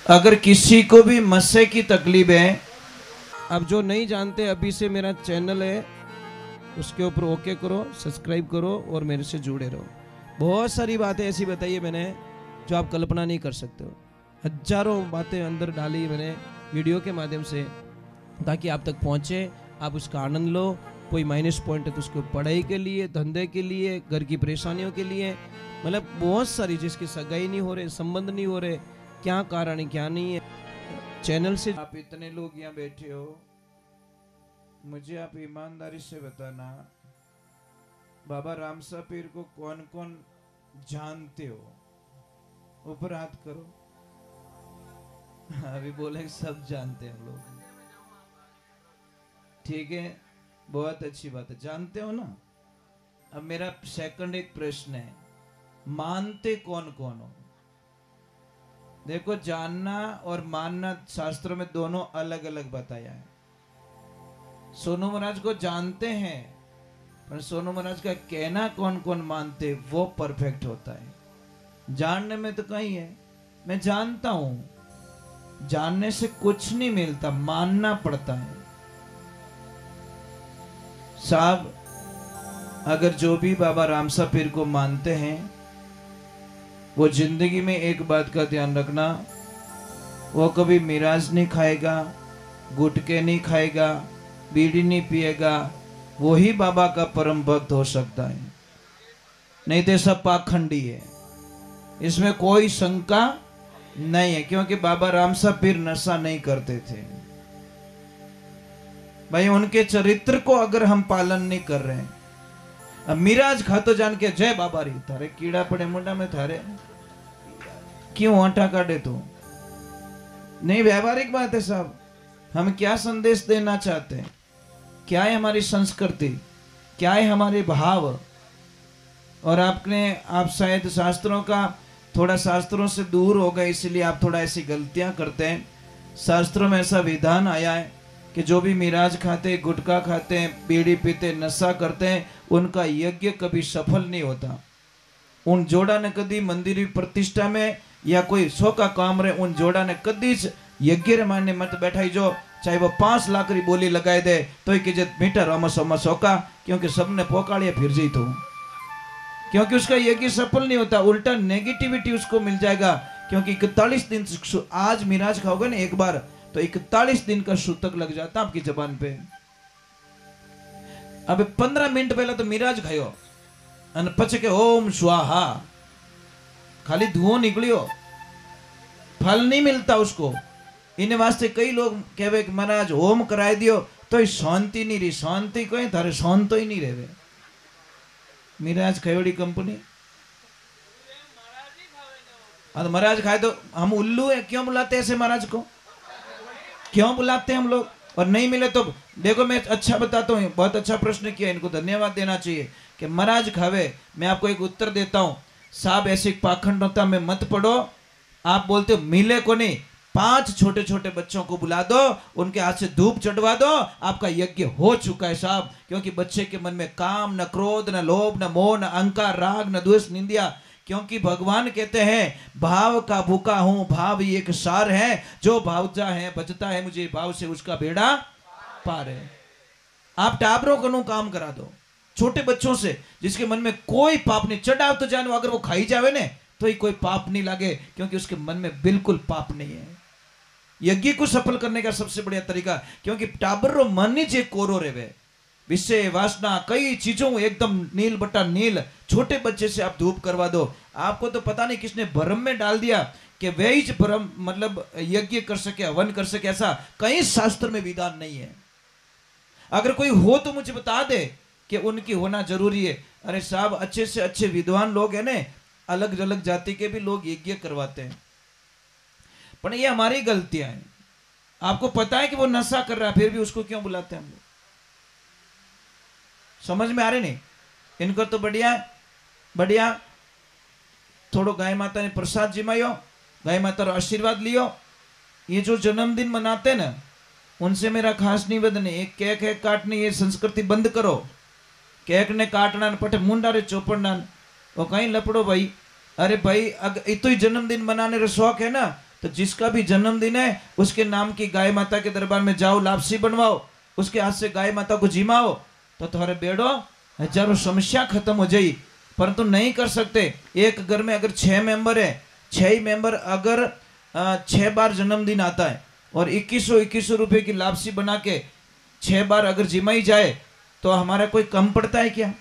अगर किसी को भी मस्से की तकलीफ है, अब जो नहीं जानते अभी से मेरा चैनल है उसके ऊपर ओके करो, सब्सक्राइब करो और मेरे से जुड़े रहो। बहुत सारी बातें ऐसी बताई है मैंने जो आप कल्पना नहीं कर सकते हो। हजारों बातें अंदर डाली मैंने वीडियो के माध्यम से ताकि आप तक पहुंचे, आप उसका आनंद लो। कोई माइनस पॉइंट है तो उसको पढ़ाई के लिए, धंधे के लिए, घर की परेशानियों के लिए, मतलब बहुत सारी, जिसकी सगाई नहीं हो रहे, संबंध नहीं हो रहे, क्या कारण है क्या नहीं है। चैनल से आप इतने लोग यहाँ बैठे हो, मुझे आप ईमानदारी से बताना, बाबा रामसा पीर को कौन कौन जानते हो? ऊपर हाथ करो। अभी बोले सब जानते हैं लोग, ठीक है, बहुत अच्छी बात है, जानते हो ना। अब मेरा सेकंड एक प्रश्न है, मानते कौन कौन हो? देखो, जानना और मानना शास्त्रों में दोनों अलग अलग बताया है। सोनू महाराज को जानते हैं, पर सोनू महाराज का कहना कौन कौन मानते वो परफेक्ट होता है। जानने में तो कहीं है, मैं जानता हूं, जानने से कुछ नहीं मिलता, मानना पड़ता है। साहब, अगर जो भी बाबा रामसा पीर को मानते हैं वो जिंदगी में एक बात का ध्यान रखना, वो कभी मिराज नहीं खाएगा, गुटके नहीं खाएगा, बीड़ी नहीं पिएगा, वो ही बाबा का परम भक्त हो सकता है, नहीं तो सब पाखंडी है। इसमें कोई शंका नहीं है, क्योंकि बाबा रामसा पीर नशा नहीं करते थे भाई। उनके चरित्र को अगर हम पालन नहीं कर रहे हैं, अब मिराज खातो जान के जय बाबा री, थारे कीड़ा पड़े मुंडा में, थारे क्यों आटा काटे तू? नहीं, व्यवहारिक बात है साहब। हम क्या संदेश देना चाहते हैं, क्या है हमारी संस्कृति, क्या है हमारे भाव। और आप शायद शास्त्रों का, थोड़ा शास्त्रों से दूर हो गए, इसलिए आप थोड़ा ऐसी गलतियां करते हैं। शास्त्रों में ऐसा विधान आया है कि जो भी मिराज खाते, गुटखा खाते हैं, बीड़ी पीते, नशा करते हैं, उनका यज्ञ कभी सफल नहीं होता। उन जोड़ा ने कभी मंदिर की प्रतिष्ठा में या कोई सो का काम रहे, उन जोड़ा ने कभी यज्ञ मानने मत बैठाई जो, चाहे वो 5 लाख की बोली लगाए दे तो ही कि मीटर अमस अमस होका, क्योंकि सबने पोकाड़िया फिर जी तो, क्योंकि उसका यज्ञ सफल नहीं होता, उल्टा नेगेटिविटी उसको मिल जाएगा। क्योंकि 41 दिन, आज मिराज खाओगे ना एक बार तो 41 दिन का सूतक लग जाता आपकी जबान पे। अब 15 मिनट पहले तो मिराज खायो और पचे के ओम स्वाहा, खाली धुओं निकलियो, फल नहीं मिलता उसको। इन वास्ते कई लोग कहवे कि महाराज होम कराए दियो तो शांति नहीं रही, शांति कोई थारे शांत तो ही नहीं रहे। मिराज खयोड़ी कंपनी, और महाराज खाए तो हम उल्लू है, क्यों बुलाते हैं ऐसे महाराज को, क्यों बुलाते हैं हम लोग? और नहीं मिले तो देखो, मैं अच्छा बताता हूँ, बहुत अच्छा प्रश्न किया, इनको धन्यवाद देना चाहिए कि महाराज खावे। मैं आपको एक उत्तर देता हूँ साहब, ऐसे पाखंडता में मत पड़ो। आप बोलते हो मिले को नहीं, 5 छोटे छोटे बच्चों को बुला दो, उनके हाथ से धूप चढ़वा दो, आपका यज्ञ हो चुका है साहब। क्योंकि बच्चे के मन में काम न क्रोध न लोभ न मोह न अहंकार राग न द्वेष निंदा, क्योंकि भगवान कहते हैं भाव का भूखा हूं, भाव ही एक सार है, जो भावता है बचता है मुझे भाव से, उसका बेड़ा पार है। आप टाबरों को काम करा दो, छोटे बच्चों से, जिसके मन में कोई पाप नहीं, चढ़ाव तो जानो, अगर वो खाई जावे ने तो ही कोई पाप नहीं लगे, क्योंकि उसके मन में बिल्कुल पाप नहीं है। यज्ञ को सफल करने का सबसे बढ़िया तरीका, क्योंकि टाबरो मन ही जे कोरो रेवे, विषय वासना कई चीजों एकदम नील बटा नील, छोटे बच्चे से आप धूप करवा दो। आपको तो पता नहीं किसने भ्रम में डाल दिया कि वे ही भ्रम मतलब यज्ञ कर सके, हवन कर सके, ऐसा कहीं शास्त्र में विधान नहीं है। अगर कोई हो तो मुझे बता दे कि उनकी होना जरूरी है। अरे साहब, अच्छे से अच्छे विद्वान लोग हैं ने, अलग अलग जाति के भी लोग यज्ञ करवाते हैं, पर ये हमारी गलतियां हैं। आपको पता है कि वो नशा कर रहा है, फिर भी उसको क्यों बुलाते हैं हम लोग? समझ में आ रहे नहीं? इनको तो बढ़िया बढ़िया थोड़ो गाय माता ने प्रसाद जिमायो, गाय माता रो आशीर्वाद लियो। ये जो जन्मदिन मनाते हैं ना, उनसे मेरा खास निवेदन है, एक केक है काटनी, ये संस्कृति बंद करो। केक ने काटना पटे मुंडा रे चौपड़ना, वो कहीं लपड़ो भाई। अरे भाई, अगर इतो ही जन्मदिन मनाने रो शौक है ना, तो जिसका भी जन्मदिन है उसके नाम की गाय माता के दरबार में जाओ, लापसी बनवाओ, उसके हाथ से गाय माता को जिमाओ, तो तुम्हारे बेड़ो हजारों समस्या खत्म हो जाई। परंतु नहीं कर सकते। एक घर में अगर 6 मेंबर है, 6 ही मेंबर अगर 6 बार जन्मदिन आता है और 2100 रुपए की लापसी बना के 6 बार अगर जिमाई जाए तो हमारा कोई कम पड़ता है क्या?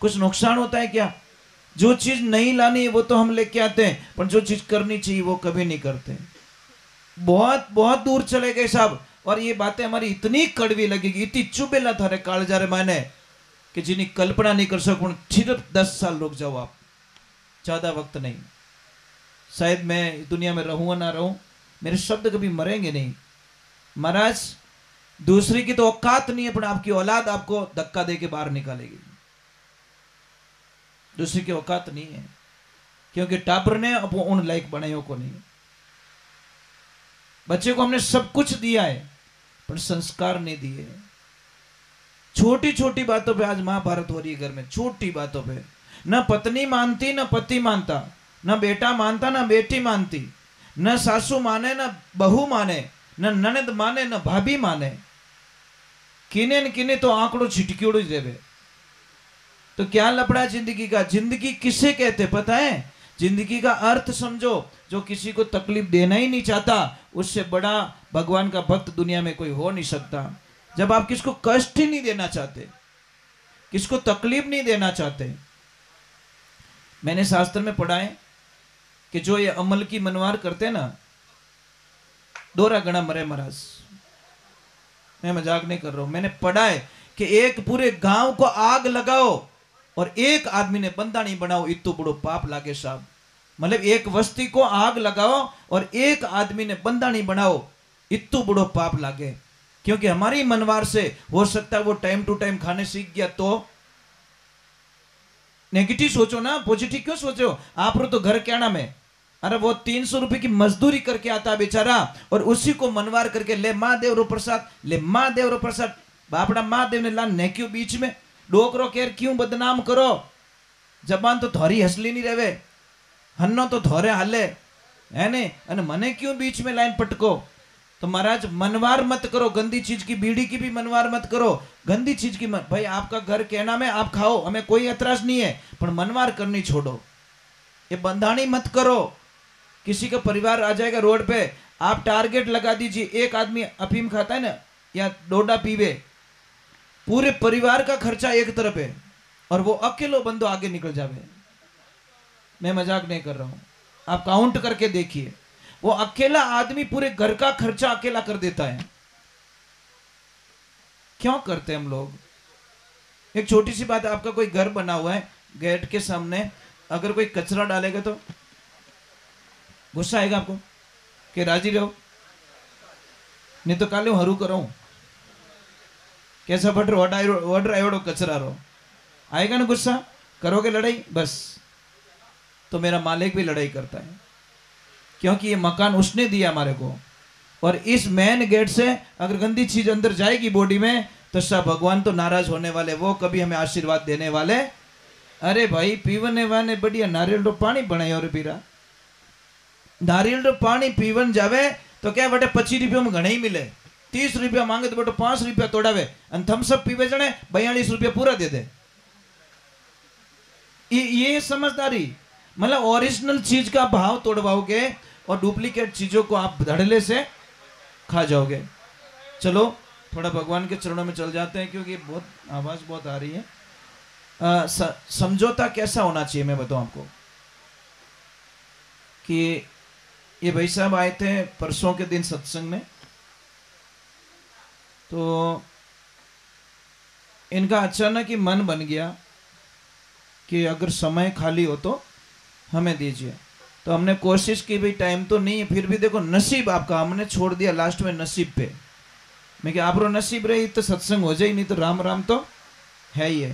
कुछ नुकसान होता है क्या? जो चीज नहीं लानी है वो तो हम लेके आते हैं, पर जो चीज करनी चाहिए वो कभी नहीं करते। बहुत बहुत दूर चले गए साहब। और ये बातें हमारी इतनी कड़वी लगेगी, इतनी चुबेला थारे कालजारे माने कि जिन्हें कल्पना नहीं कर सकूं। सिर्फ 10 साल रुक जाओ आप, ज्यादा वक्त नहीं। शायद मैं दुनिया में रहूं ना रहूं, मेरे शब्द कभी मरेंगे नहीं। महाराज दूसरी की तो औकात नहीं है, पर आपकी औलाद आपको धक्का दे के बाहर निकालेगी। दूसरी की औकात नहीं है, क्योंकि टाबर ने अब उन लायक बनायो को नहीं। बच्चे को हमने सब कुछ दिया है पर संस्कार नहीं दिए। छोटी छोटी बातों पे आज महाभारत हो रही है घर में, छोटी बातों पे। न पत्नी मानती न पति मानता, न बेटा मानता न बेटी मानती, न सासू माने न बहू माने, न ननद माने न भाभी माने। किने न किने तो आंकड़ो छिटकियोड़ो ही देवे। तो क्या लपड़ा जिंदगी का? जिंदगी किसे कहते पता है? जिंदगी का अर्थ समझो। जो किसी को तकलीफ देना ही नहीं चाहता, उससे बड़ा भगवान का भक्त दुनिया में कोई हो नहीं सकता। जब आप किसको कष्ट ही नहीं देना चाहते, किसको तकलीफ नहीं देना चाहते। मैंने शास्त्र में पढ़ा है कि जो ये अमल की मनवार करते ना, दोरा गणा मरे महाराज। मैं मजाक नहीं कर रहा हूं। मैंने पढ़ा है कि एक पूरे गांव को आग लगाओ और एक आदमी ने बंदा नहीं बनाओ, इतो बड़ो पाप लागे साहब। मतलब एक बस्ती को आग लगाओ और एक आदमी ने बंदा नहीं बनाओ, इतो बड़ो पाप लागे। क्योंकि हमारी मनवार से हो सकता है वो टाइम टू टाइम खाने सीख गया तो। नेगेटिव सोचो ना, पॉजिटिव क्यों सोचो? आप तो घर क्या नाम है? अरे वो 300 रुपए की मजदूरी करके आता बेचारा, और उसी को मनवार करके ले महादेव रो प्रसाद, ले महादेव रो प्रसाद। बापड़ा महादेव ने लान ने क्यों बीच में डोकरो केर क्यों बदनाम करो? जबान तो थोड़ी हसली नहीं रहे, हन्नो तो थोड़े हाले है ने, अने मने क्यों बीच में लाइन पटको? तो महाराज मनवार मत करो, गंदी चीज की, बीड़ी की भी मनवार मत करो, गंदी चीज की मत। भाई आपका घर कहना में आप खाओ, हमें कोई एतराज नहीं है, पर मनवार करनी छोड़ो। ये बंधानी मत करो। किसी का परिवार आ जाएगा रोड पे, आप टारगेट लगा दीजिए। एक आदमी अफीम खाता है ना या डोडा पीवे, पूरे परिवार का खर्चा एक तरफ है और वो अकेलो बंदो आगे निकल जावे। मैं मजाक नहीं कर रहा हूं, आप काउंट करके देखिए। वो अकेला आदमी पूरे घर का खर्चा अकेला कर देता है। क्यों करते हम लोग? एक छोटी सी बात है, आपका कोई घर बना हुआ है, गेट के सामने अगर कोई कचरा डालेगा तो गुस्सा आएगा आपको कि राजी रहो, नहीं तो काले हरू करो कैसा फट रो कचरा रो, आएगा ना गुस्सा? करोगे लड़ाई? बस तो मेरा मालिक भी लड़ाई करता है, क्योंकि ये मकान उसने दिया हमारे को। और इस मेन गेट से अगर गंदी चीज अंदर जाएगी बॉडी में तो सब भगवान तो नाराज होने वाले, वो कभी हमें आशीर्वाद देने वाले। अरे भाई पीवने वाले बढ़िया नारियल रो पानी बनाए और पीरा, नारियल रो पानी पीवन जावे तो क्या बटे 25 रुपये में घने ही मिले, 30 रुपया मांगे तो बटे 5 रुपया तोड़ावे, थम्सअप पीवे जने 42 रुपया पूरा दे दे। ये समझदारी। मतलब ओरिजिनल चीज का भाव तोड़वाओगे और डुप्लीकेट चीजों को आप धड़ल्ले से खा जाओगे। चलो थोड़ा भगवान के चरणों में चल जाते हैं, क्योंकि बहुत आवाज बहुत आ रही है। समझौता कैसा होना चाहिए मैं बताऊं आपको। कि ये भाई साहब आए थे परसों के दिन सत्संग में, तो इनका अचानक ही मन बन गया कि अगर समय खाली हो तो हमें दीजिए। तो हमने कोशिश की, भाई टाइम तो नहीं है, फिर भी देखो नसीब आपका, हमने छोड़ दिया लास्ट में नसीब पे। मैं कि आप रो नसीब रही तो सत्संग हो जाए, नहीं तो राम राम तो है ही है।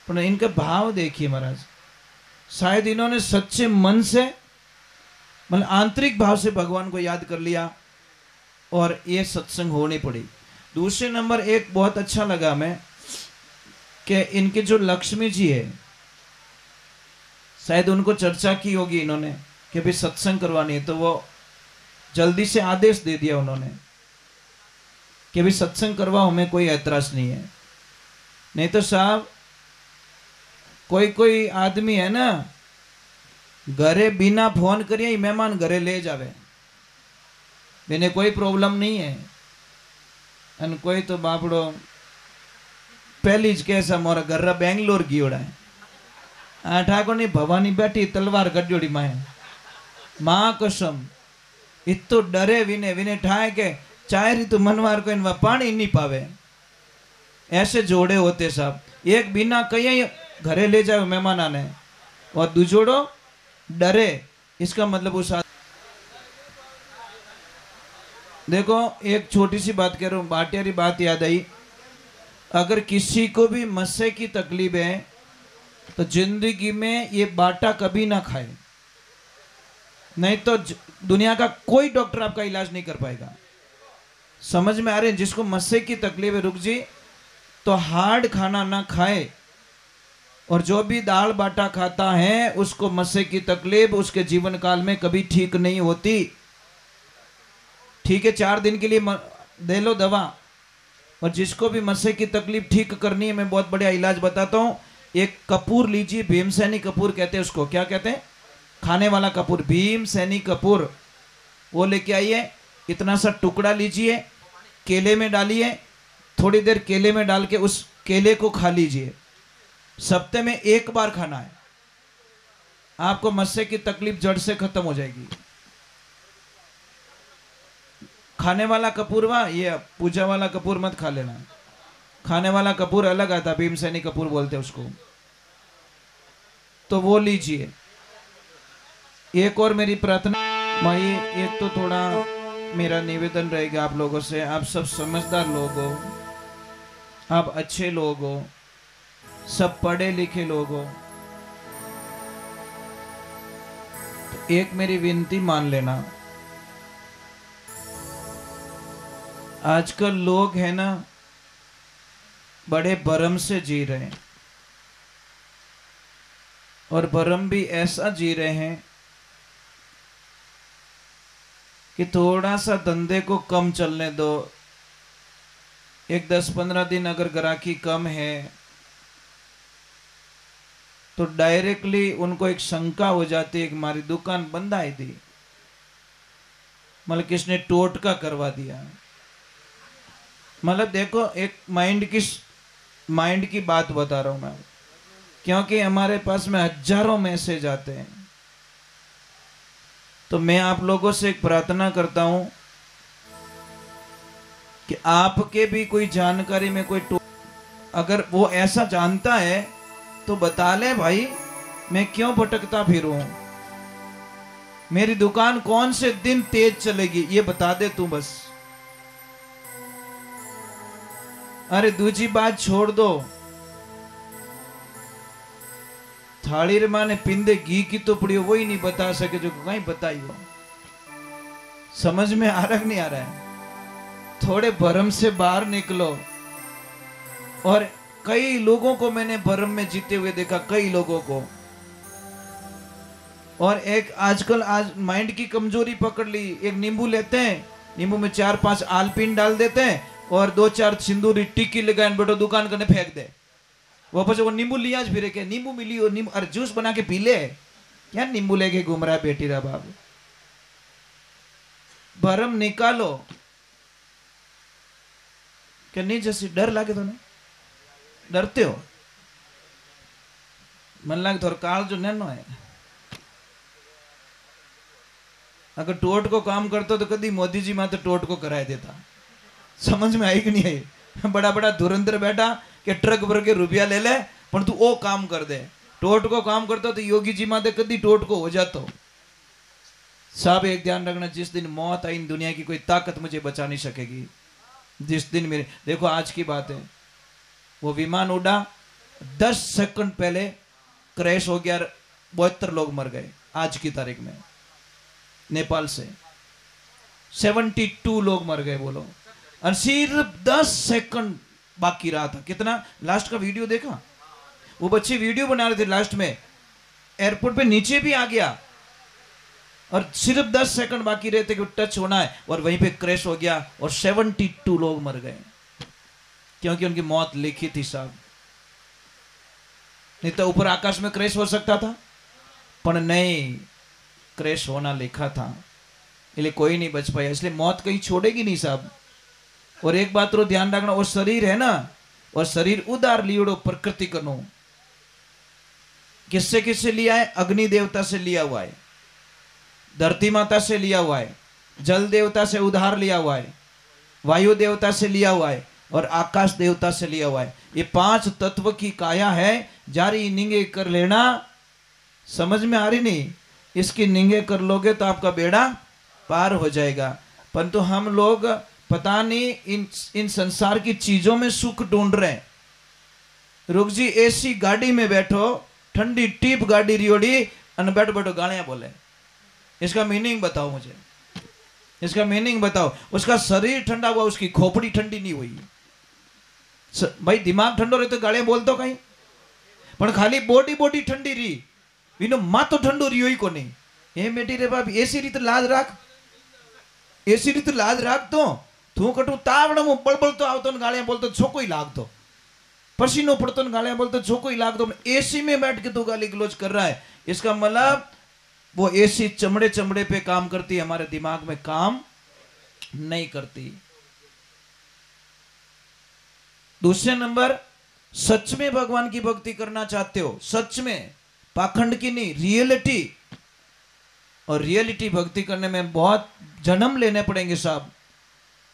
पर इनका भाव देखिए महाराज, शायद इन्होंने सच्चे मन से मतलब आंतरिक भाव से भगवान को याद कर लिया और ये सत्संग होनी पड़ी। दूसरे नंबर एक बहुत अच्छा लगा मैं कि इनके जो लक्ष्मी जी है, शायद उनको चर्चा की होगी इन्होंने कि भाई सत्संग करवानी है, तो वो जल्दी से आदेश दे दिया उन्होंने कि भाई सत्संग करवाओ, हमें कोई ऐतराज नहीं है। नहीं तो साहब कोई कोई आदमी है ना, घरे बिना फोन करिए ही मेहमान घरे ले जावे, मैंने कोई प्रॉब्लम नहीं है। अन कोई तो बापड़ो पहली ज कैसा मोरा घर बेंगलोर गियोड़ा है, आ ठाकुर नहीं भवानी बैठी तलवार गड्योड़ी माए माँ कसम, इतो डरे विने विने ठाए के चाहे ऋतु मनवार को इनवा पानी नहीं पावे, ऐसे जोड़े होते साहब। एक बिना कहीं घरे ले जाए मेहमान आने, और दूजोड़ो डरे, इसका मतलब उस देखो एक छोटी सी बात कह रहा हूँ, बाटियारी बात याद आई। अगर किसी को भी मस्से की तकलीफ है तो जिंदगी में ये बाटा कभी ना खाए, नहीं तो दुनिया का कोई डॉक्टर आपका इलाज नहीं कर पाएगा। समझ में आ रहे हैं? जिसको मस्से की तकलीफ है रुक जी, तो हार्ड खाना ना खाए, और जो भी दाल बाटा खाता है उसको मस्से की तकलीफ उसके जीवन काल में कभी ठीक नहीं होती। ठीक है, 4 दिन के लिए दे लो दवा, और जिसको भी मस्से की तकलीफ ठीक करनी है, मैं बहुत बढ़िया इलाज बताता हूँ। एक कपूर लीजिए, भीमसेनी कपूर कहते हैं उसको, क्या कहते हैं? खाने वाला कपूर, भीमसेनी कपूर, वो लेके आइए। इतना सा टुकड़ा लीजिए, केले में डालिए, थोड़ी देर केले में डाल के उस केले को खा लीजिए। सप्ताह में 1 बार खाना है, आपको मस्से की तकलीफ जड़ से खत्म हो जाएगी। खाने वाला कपूर वा, ये पूजा वाला कपूर मत खा लेना, खाने वाला कपूर अलग आता, भीमसेनी कपूर बोलते हैं उसको, तो वो लीजिए। एक और मेरी प्रार्थना भाई, एक तो थोड़ा मेरा निवेदन रहेगा आप लोगों से, आप सब समझदार लोग हो, आप अच्छे लोग हो, सब पढ़े लिखे लोग हो, तो एक मेरी विनती मान लेना। आजकल लोग है ना बड़े भरम से जी रहे हैं, और भरम भी ऐसा जी रहे हैं कि थोड़ा सा धंधे को कम चलने दो, एक 10-15 दिन अगर ग्राहकी कम है तो डायरेक्टली उनको एक शंका हो जाती है कि हमारी दुकान बंद आई थी, मतलब किसने टोटका करवा दिया। मतलब देखो, एक माइंड की बात बता रहा हूं मैं, क्योंकि हमारे पास में हजारों मैसेज आते हैं। तो मैं आप लोगों से एक प्रार्थना करता हूं कि आपके भी कोई जानकारी में कोई अगर वो ऐसा जानता है तो बता ले भाई, मैं क्यों भटकता फिरूं, मेरी दुकान कौन से दिन तेज चलेगी ये बता दे तू बस। अरे दूसरी बात छोड़ दो, थाली रे माने पिंदे घी की तो पड़ी हो, वही नहीं बता सके जो कहीं बताई हो। समझ में आ रहा नहीं आ रहा है? थोड़े भरम से बाहर निकलो। और कई लोगों को मैंने भरम में जीते हुए देखा, कई लोगों को। और एक आजकल आज माइंड की कमजोरी पकड़ ली, एक नींबू लेते हैं, नींबू में 4-5 आलपीन डाल देते हैं और 2-4 सिंदूरी टिक्की लगाए बेटो दुकान करने फेंक दे। वापस वो नींबू लिया फिर के नींबू मिली हो, नींबू अरे जूस बना के पी ले, क्या नींबू लेके घूम रहा है बेटी रा बाप। भरम निकालो। क्या नहीं जैसे डर लागे तो नहीं डरते हो? मन लागे थोड़ा काल जो नैनो है, अगर टोट को काम करते तो कभी मोदी जी माते टोट को कराए देता। समझ में आई कि नहीं आई? बड़ा बड़ा धुरंधर बैठा कि ट्रक भर के रुपया ले ले पर तू वो काम कर दे, टोट को काम करता तो योगी जी माते कभी टोट को हो जातो। साहब एक ध्यान रखना, जिस दिन मौत आई दुनिया की कोई ताकत मुझे बचा नहीं सकेगी। जिस दिन मेरे देखो आज की बात है, वो विमान उड़ा 10 सेकंड पहले क्रैश हो गया, 72 लोग मर गए आज की तारीख में। नेपाल से 72 लोग मर गए बोलो, और सिर्फ 10 सेकंड बाकी रहा था। कितना लास्ट का वीडियो देखा? वो बच्चे वीडियो बना रहे थे, लास्ट में एयरपोर्ट पे नीचे भी आ गया, और सिर्फ 10 सेकंड बाकी रहते कि टच होना है और वहीं पे क्रैश हो गया और 72 लोग मर गए, क्योंकि उनकी मौत लिखी थी साहब। नहीं तो ऊपर आकाश में क्रैश हो सकता था, पर नहीं, क्रैश होना लिखा था, इसलिए कोई नहीं बच पाया। इसलिए मौत कहीं छोड़ेगी नहीं साहब। और एक बात तो ध्यान रखना, वो शरीर है ना, और शरीर उधार लियोड़ो प्रकृति कनो। किससे किससे लिया है? अग्नि देवता से लिया हुआ है, धरती माता से लिया हुआ है, जल देवता से उधार लिया हुआ है, वायु देवता से लिया हुआ है और आकाश देवता से लिया हुआ है। ये 5 तत्व की काया है, जारी निंगे कर लेना। समझ में आ रही नहीं? इसकी निंगे कर लोगे तो आपका बेड़ा पार हो जाएगा। परंतु हम लोग पता नहीं इन संसार की चीजों में सुख ढूंढ रहे हैं। रुक जी, एसी गाड़ी में बैठो, ठंडी टीप गाड़ी रियोड़ी, अन बैठ बैठो गालियां बोले। इसका मीनिंग बताओ मुझे, इसका मीनिंग बताओ। उसका शरीर ठंडा हुआ, उसकी खोपड़ी ठंडी नहीं हुई। भाई दिमाग ठंडो रहे तो गालियां बोल दो कहीं, पर खाली बॉडी ठंडी रही, इनो मातो ठंडो रियो ही को नहीं। ए मेटी रे बाप, ऐसी रीत लाज राख, ऐसी रीत लाज राख। तो तू कटू तावड़ मु बळबळ तो आवतो ने गालियां बोलतो छोको ही लागतो, पसीनो पड़तो ने गालियां बोलतो छोको ही लागतो। एसी में बैठ के तू गाली गलौज कर रहा है, इसका मतलब वो एसी चमड़े चमड़े पे काम करती है, हमारे दिमाग में काम नहीं करती। दूसरे नंबर, सच में भगवान की भक्ति करना चाहते हो, सच में, पाखंड की नहीं, रियलिटी। और रियलिटी भक्ति करने में बहुत जन्म लेने पड़ेंगे साहब।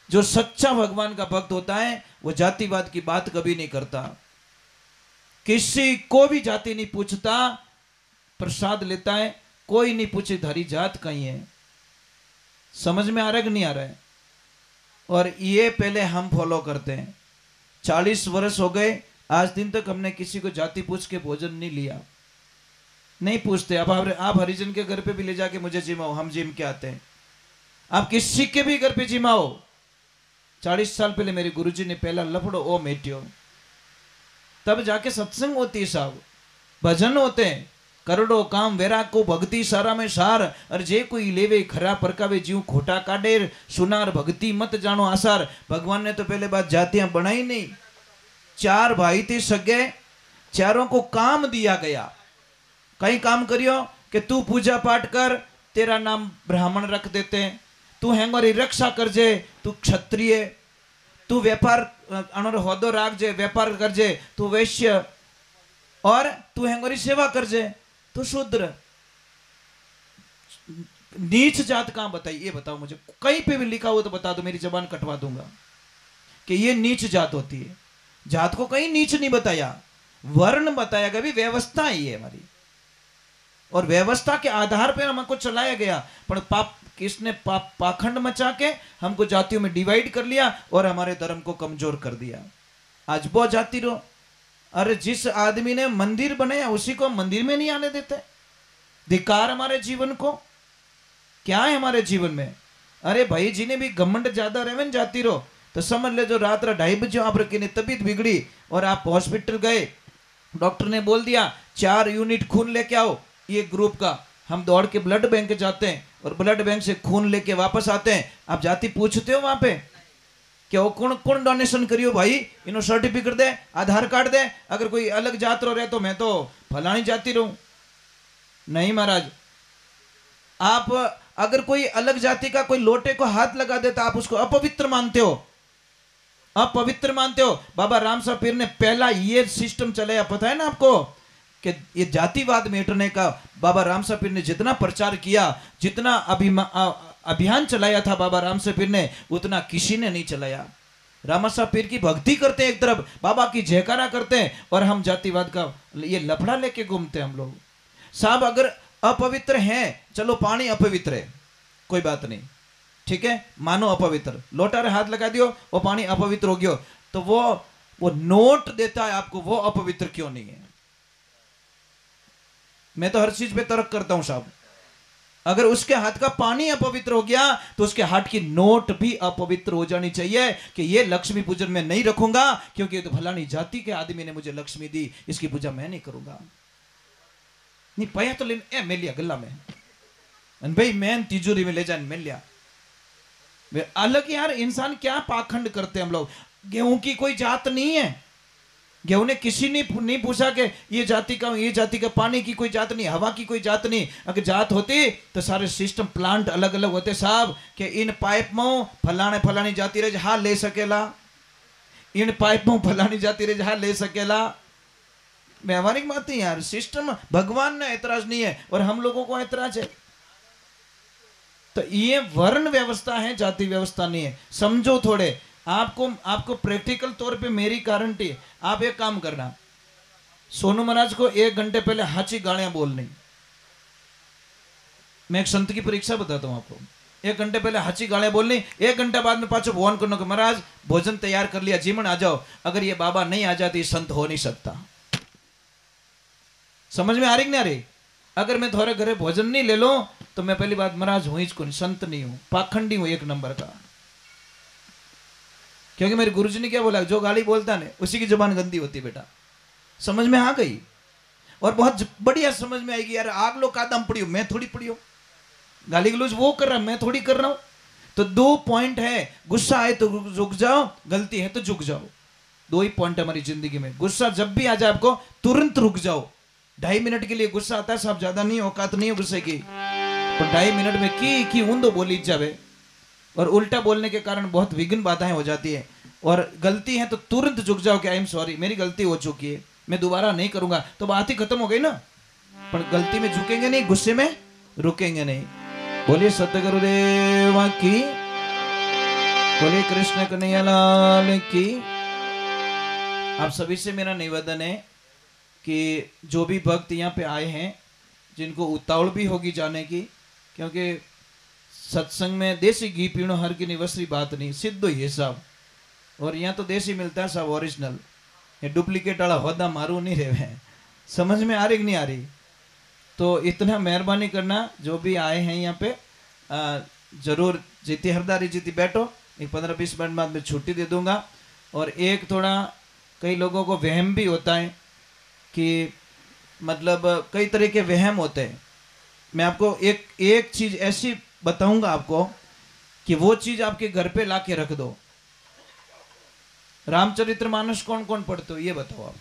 जो सच्चा भगवान का भक्त होता है वो जातिवाद की बात कभी नहीं करता, किसी को भी जाति नहीं पूछता, प्रसाद लेता है, कोई नहीं पूछे धारी जात कहीं है। समझ में आ रहा है कि नहीं आ रहा है? और ये पहले हम फॉलो करते हैं। 40 वर्ष हो गए, आज दिन तक हमने किसी को जाति पूछ के भोजन नहीं लिया, नहीं पूछते। अब आप हरिजन के घर पे भी ले जाके मुझे जिमाओ, हम जिम के आते हैं। आप किसी के भी घर पे जिमाओ। 40 साल पहले मेरे गुरुजी ने पहला लफड़ो ओ मेटियो, तब जाके सत्संग होती है साहब, भजन होते हैं। करोड़ो काम वेरा को भक्ति सारा में सार, और जे कोई लेवे खरा परकावे जीव खोटा काढे, सुनार भक्ति मत जानो आसार। भगवान ने तो पहले बात जातियां बनाई नहीं। 4 भाई थे सगे, चारों को काम दिया गया। कई काम करियो कि तू पूजा पाठ कर, तेरा नाम ब्राह्मण रख देते हैं, तू हेंगोरी रक्षा करजे, तू क्षत्रिय, तू व्यापार अनोर होदो राखजे, व्यापार करजे, तू वैश्य, और तू हेंगोरी सेवा करजे, तू शूद्र। नीच जात कहां बताई? ये बताओ मुझे, कहीं पे भी लिखा हो तो बता दो, मेरी जबान कटवा दूंगा कि ये नीच जात होती है। जात को कहीं नीच नहीं बताया, वर्ण बताया गया, भी व्यवस्था ही है हमारी, और व्यवस्था के आधार पर हमको चलाया गया। पर पाप किसने पाखंड मचा के हमको जातियों में डिवाइड कर लिया और हमारे धर्म को कमजोर कर दिया। आज बहुत जाति रो, अरे जिस आदमी ने मंदिर बनाया उसी को मंदिर में नहीं आने देते। धिक्कार हमारे जीवन को, क्या है हमारे जीवन में? अरे भाई जिन्हें भी घमंड ज्यादा रहे जाती रो, तो समझ ले जो रात 2:30 बजे आप रखी तबीयत बिगड़ी और आप हॉस्पिटल गए, डॉक्टर ने बोल दिया 4 यूनिट खून लेके आओ, ये ग्रुप का। हम दौड़ के ब्लड बैंक जाते हैं और ब्लड बैंक से खून लेके वापस आते हैं। आप जाति पूछते हो वहां पे क्या वो कौन कौन डोनेशन करियो भाई, इन्हों सर्टिफिकेट दे, आधार कार्ड दे। अगर कोई अलग जात रो रहे तो मैं तो फलानी जाति रहूं। नहीं महाराज, आप अगर कोई अलग जाति का कोई लोटे को हाथ लगा देता आप उसको अपवित्र मानते हो, अपवित्र मानते हो। बाबा रामसा पीर ने पहला ये सिस्टम चलाया, पता है ना आपको, कि ये जातिवाद मिटने का बाबा रामसा पीर ने जितना प्रचार किया, जितना अभियान चलाया था बाबा रामसा पीर ने, उतना किसी ने नहीं चलाया। रामसा पीर की भक्ति करते हैं एक तरफ, बाबा की जयकारा करते हैं, और हम जातिवाद का ये लफड़ा लेके घूमते हैं हम लोग। साहब अगर अपवित्र हैं, चलो पानी अपवित्र है, कोई बात नहीं, ठीक है, मानो अपवित्र, लोटा रे हाथ लगा दियो वो पानी अपवित्र हो गयो, तो वो नोट देता है आपको, वो अपवित्र क्यों नहीं है? मैं तो हर चीज पे तर्क करता हूं साहब। अगर उसके हाथ का पानी अपवित्र हो गया तो उसके हाथ की नोट भी अपवित्र हो जानी चाहिए कि ये लक्ष्मी पूजन में नहीं रखूंगा क्योंकि ये तो फलानी जाति के आदमी ने मुझे लक्ष्मी दी, इसकी पूजा मैं नहीं करूंगा। नहीं पाया तो ले, मैं लिया गला में, अन भाई मैं तिजोरी में ले जाने मिल लिया। अलग यार, इंसान क्या पाखंड करते हैं हम लोग। गेहूं की कोई जात नहीं है। गेहूं ने किसी ने नहीं पूछा कि ये जाति का पानी की कोई जात नहीं, हवा की कोई जात नहीं। अगर जात होती तो सारे सिस्टम प्लांट अलग अलग होते साहब, कि इन पाइप में फलाने फलानी जाति रहे हाँ ले सकेला, इन पाइप में फलानी जाति रहे हाँ ले सकेला। व्यवहारिक बात है यार, सिस्टम भगवान ने ऐतराज नहीं है और हम लोगों को ऐतराज है। तो ये वर्ण व्यवस्था है, जाति व्यवस्था नहीं है। समझो थोड़े। आपको प्रैक्टिकल तौर पे मेरी गारंटी है। आप एक काम करना, सोनू महाराज को 1 घंटे पहले हाची गालियां बोलनी। मैं एक संत की परीक्षा बताता हूं आपको। 1 घंटे पहले हाची गालियां बोलनी, 1 घंटा बाद में पाछो फोन करना कि महाराज भोजन तैयार कर लिया, जीवन आ जाओ। अगर ये बाबा नहीं आ जाती संत हो नहीं सकता। समझ में आ रही कि नहीं आ रही? अगर मैं थोड़े घरे भोजन नहीं ले लो तो मैं पहली बात महाराज हूं ही नहीं, संत नहीं हूं, पाखंडी हूं 1 नंबर का। क्योंकि मेरे गुरुजी ने क्या बोला, जो गाली बोलता है उसी की जुबान गंदी होती बेटा। समझ में आ गई? और बहुत बढ़िया समझ में आएगी यार। आग लो कादम पड़ी हो, मैं थोड़ी पड़ी हो। गाली गलौज वो कर रहा, मैं थोड़ी कर रहा हूं। तो 2 पॉइंट है, गुस्सा आए तो रुक जाओ, गलती है तो झुक जाओ। 2 ही पॉइंट हमारी जिंदगी में। गुस्सा जब भी आ जाए आपको तुरंत रुक जाओ। 2.5 मिनट के लिए गुस्सा आता है साहब, ज्यादा नहीं, औकात नहीं है गुस्से की। तो 2.5 मिनट में की ऊंदो बोली जावे, और उल्टा बोलने के कारण बहुत विघ्न बाधाएं हो जाती है। और गलती है तो तुरंत झुक जाओ कि आई एम सॉरी, मेरी गलती हो चुकी है, मैं दोबारा नहीं करूंगा। तो बात ही खत्म हो गई ना। पर गलती में झुकेंगे नहीं, गुस्से में रुकेंगे नहीं। बोलिए सतगुरुदेव की, बोलिए कृष्ण कन्हैया लाल की। आप सभी से मेरा निवेदन है कि जो भी भक्त यहाँ पे आए हैं, जिनको उतावल भी होगी जाने की, क्योंकि सत्संग में देसी घी पीणो हर की निवसरी बात नहीं, सिद्ध ही है साहब। और यहाँ तो देसी मिलता है सब ओरिजिनल, ये डुप्लीकेट वाला होदा मारू नहीं रहे हैं। समझ में आ रही कि नहीं आ रही? तो इतना मेहरबानी करना, जो भी आए हैं यहाँ पे जरूर जीती हरदारी जीती बैठो। एक 15-20 मिनट बाद में छुट्टी दे दूंगा। और एक थोड़ा कई लोगों को वहम भी होता है कि मतलब कई तरह के वहम होते हैं। मैं आपको एक चीज ऐसी बताऊंगा आपको कि वो चीज आपके घर पे ला के रख दो। रामचरितमानस कौन कौन पढ़ते हो ये बताओ। आप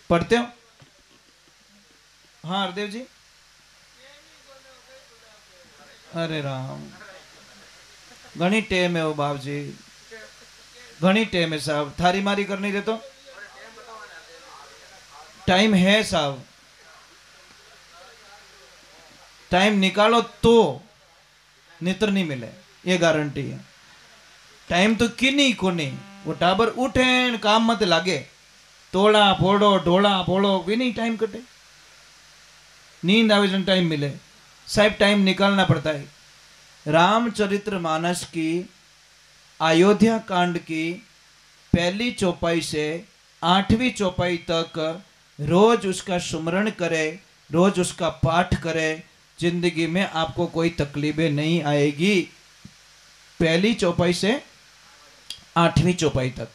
पढ़ते हो? हाँ हरदेव जी। अरे राम, घनी टेम है वो बाप जी, घनी टेम है साहब। थारी मारी करनी दे तो टाइम है साहब, टाइम निकालो तो नितर नहीं मिले, ये गारंटी है। टाइम तो किन्हीं को नहीं। वो टाबर उठे काम मत लागे, तोड़ा फोड़ो ढोला फोड़ो भी नहीं टाइम कटे। नींद आवे जन टाइम मिले साहब, टाइम निकालना पड़ता है। रामचरितमानस की अयोध्या कांड की पहली चौपाई से 8वीं चौपाई तक रोज उसका सुमरण करे, रोज उसका पाठ करे, जिंदगी में आपको कोई तकलीफें नहीं आएगी। पहली चौपाई से 8वीं चौपाई तक।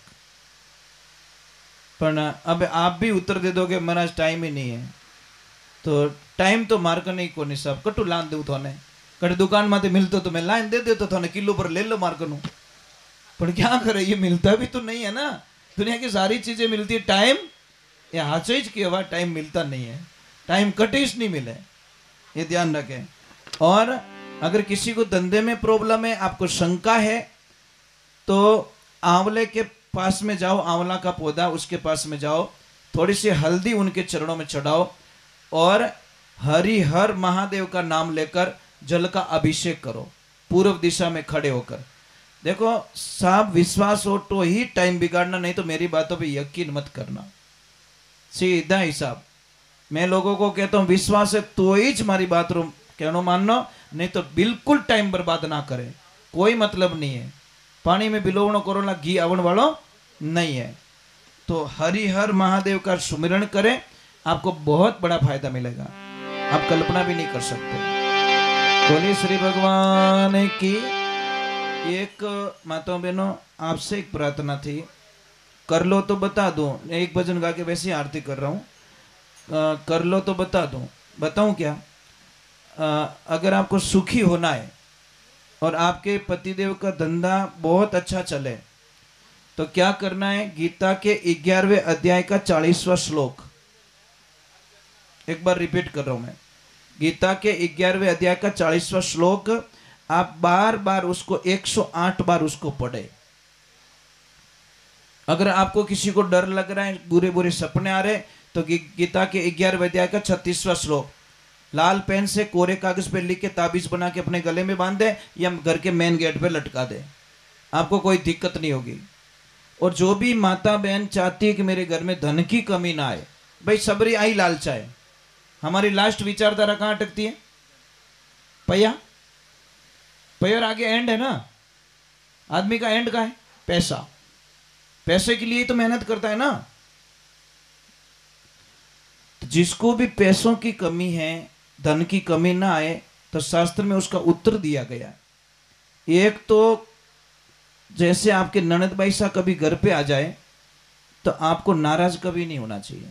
पर अब आप भी उत्तर दे दोगे महाराज टाइम ही नहीं है। तो टाइम तो मार्क नहीं को नहीं सब कटू लान दू थोने, कट दुकान में मिलते तो मैं लाइन दे देता थोने, किलो पर ले लो मार्क नू। पर क्या करे, ये मिलता भी तो नहीं है ना। दुनिया की सारी चीजें मिलती है, टाइम ये हाचीज की हवा, टाइम मिलता नहीं है। टाइम कटिश नहीं मिले, ये ध्यान रखें। और अगर किसी को धंधे में प्रॉब्लम है, आपको शंका है, तो आंवले के पास में जाओ, आंवला का पौधा उसके पास में जाओ, थोड़ी सी हल्दी उनके चरणों में चढ़ाओ और हरिहर महादेव का नाम लेकर जल का अभिषेक करो, पूर्व दिशा में खड़े होकर। देखो साहब, विश्वास हो तो ही टाइम बिगाड़ना, नहीं तो मेरी बातों पे यकीन मत करना। सीधा हिसाब मैं लोगों को कहता हूं, विश्वास है तो ही हमारी बात रो कहनो मानना, नहीं तो बिल्कुल टाइम बर्बाद ना करे, कोई मतलब नहीं है। पानी में बिलोवणो करोला घी आवण वालो नहीं है। तो हरिहर महादेव का सुमिरण करें, आपको बहुत बड़ा फायदा मिलेगा, आप कल्पना भी नहीं कर सकते। बोलिए श्री भगवान की। एक माताओं बहनों, आपसे एक प्रार्थना थी, कर लो तो बता दो। एक भजन गा के वैसे ही आरती कर रहा हूँ, कर लो तो बता दो। बताऊं क्या? अगर आपको सुखी होना है और आपके पतिदेव का धंधा बहुत अच्छा चले तो क्या करना है? गीता के 11वें अध्याय का 40वां श्लोक, एक बार रिपीट कर रहा हूं मैं। गीता के 11वें अध्याय का 40वां श्लोक आप बार बार उसको 108 बार उसको पढ़े। अगर आपको किसी को डर लग रहा है, बुरे बुरे सपने आ रहे, तो गीता के 11वें अध्याय का 36वां श्लोक लाल पेन से कोरे कागज पे लिख के ताबीज बना के अपने गले में बांध दे या घर के मेन गेट पे लटका दे, आपको कोई दिक्कत नहीं होगी। और जो भी माता बहन चाहती है कि मेरे घर में धन की कमी ना आए, भाई सबरी आई लालचा है। हमारी लास्ट विचारधारा कहां अटकती है? पैया पैर आगे एंड है ना। आदमी का एंड का है पैसा, पैसे के लिए तो मेहनत करता है ना। तो जिसको भी पैसों की कमी है, धन की कमी ना आए, तो शास्त्र में उसका उत्तर दिया गया। एक तो जैसे आपके ननद भाई सा कभी घर पे आ जाए तो आपको नाराज कभी नहीं होना चाहिए।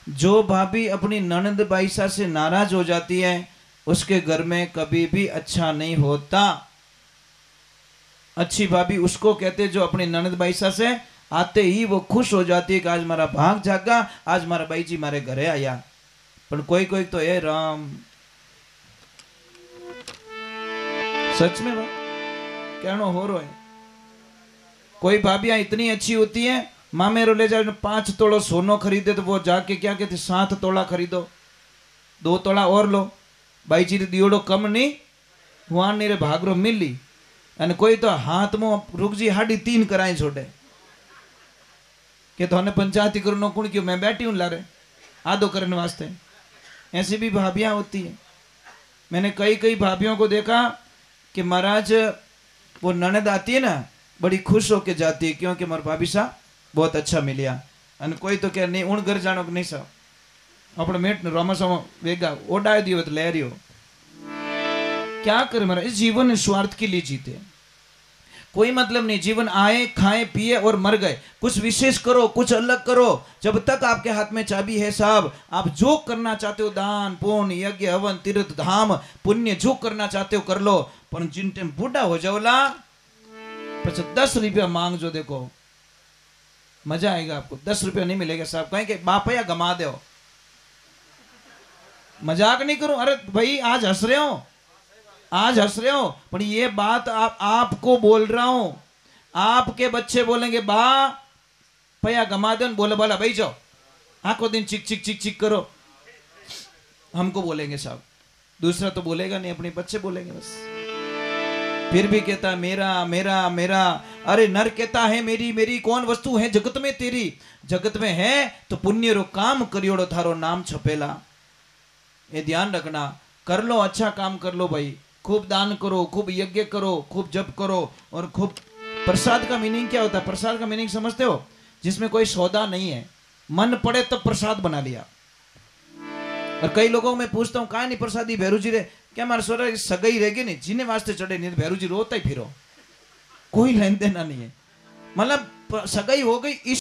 जो भाभी अपनी ननद भाई सा से नाराज हो जाती है उसके घर में कभी भी अच्छा नहीं होता। अच्छी भाभी उसको कहते जो अपनी ननद भाई सा से आते ही वो खुश हो जाती है कि आज मारा भाग जागा, आज मारा भाई जी मारे घरे आया। पर कोई कोई तो ए राम, सच में बात कहना हो रहा है। कोई भाभियां इतनी अच्छी होती हैं, मामेरो ले जाओ 5 तोला सोनो खरीदे तो वो जाके क्या कहते 7 तोला खरीदो, 2 तोला और लो, भाई जी दियोड़ो कम नहीं वहां नहीं रे भागरो मिली। અને કોઈ તો હાથમાં રૂકજી 3.5 कराई छोड़े कि तो पंचायती करो कुण क्यों मैं बैठी हूं लारे आधो करने वास्ते। ऐसी भी भाभियां होती है। मैंने कई भाभियों को देखा कि महाराज वो ननद आती है ना बड़ी खुश होके जाती है क्योंकि हमारे भाभी सा बहुत अच्छा मिलिया। અને कोई तो क्या नहीं उन घर जानो कि नहीं सा अपने मेट रोमासा वेगा ओडाई दियो तो ले रियो। क्या करे महाराज, इस जीवन स्वार्थ के लिए जीते, कोई मतलब नहीं। जीवन आए खाए पिए और मर गए। कुछ विशेष करो, कुछ अलग करो। जब तक आपके हाथ में चाबी है साहब, आप जो करना चाहते हो दान पुण्य यज्ञ हवन तीर्थ धाम पुण्य जो करना चाहते हो कर लो। पर जिन टाइम बूढ़ा हो जाओला પછી 10 रुपया मांग जो, देखो मजा आएगा आपको। 10 रुपया नहीं मिलेगा साहब, कहें कि बापया गमा दो। मजाक नहीं करूं, अरे भाई आज हंस रहे हो, आज हंस रहे हो, पर ये बात आपको बोल रहा हूं। आपके बच्चे बोलेंगे बा पया गमा दो, बोले बोला भाई जाओ आखो दिन चिक चिक चिक चिक करो, हमको बोलेंगे साहब। दूसरा तो बोलेगा नहीं, अपने बच्चे बोलेंगे बस। फिर भी कहता मेरा मेरा मेरा। अरे नर कहता है मेरी मेरी, कौन वस्तु है जगत में तेरी? जगत में है तो पुण्य रो काम करियोड़ो थारो नाम छपेला। ये ध्यान रखना। कर लो, अच्छा काम कर लो भाई, खूब दान करो, खूब यज्ञ करो, खूब जप करो। और खूब प्रसाद का मीनिंग क्या होता है? प्रसाद का मीनिंग समझते हो? जिसमें कोई सौदा नहीं है, मन पड़े तो प्रसाद बना लिया। और कई लोगों में पूछता हूं कहा नहीं प्रसादी भैरू जी रे, क्या हमारे सोरा सगाई रहेगी नहीं जिन्हें वास्ते चढ़े नहीं, भैरू जी रोता ही फिरो, कोई लेन देना नहीं है। मतलब सगाई हो गई इस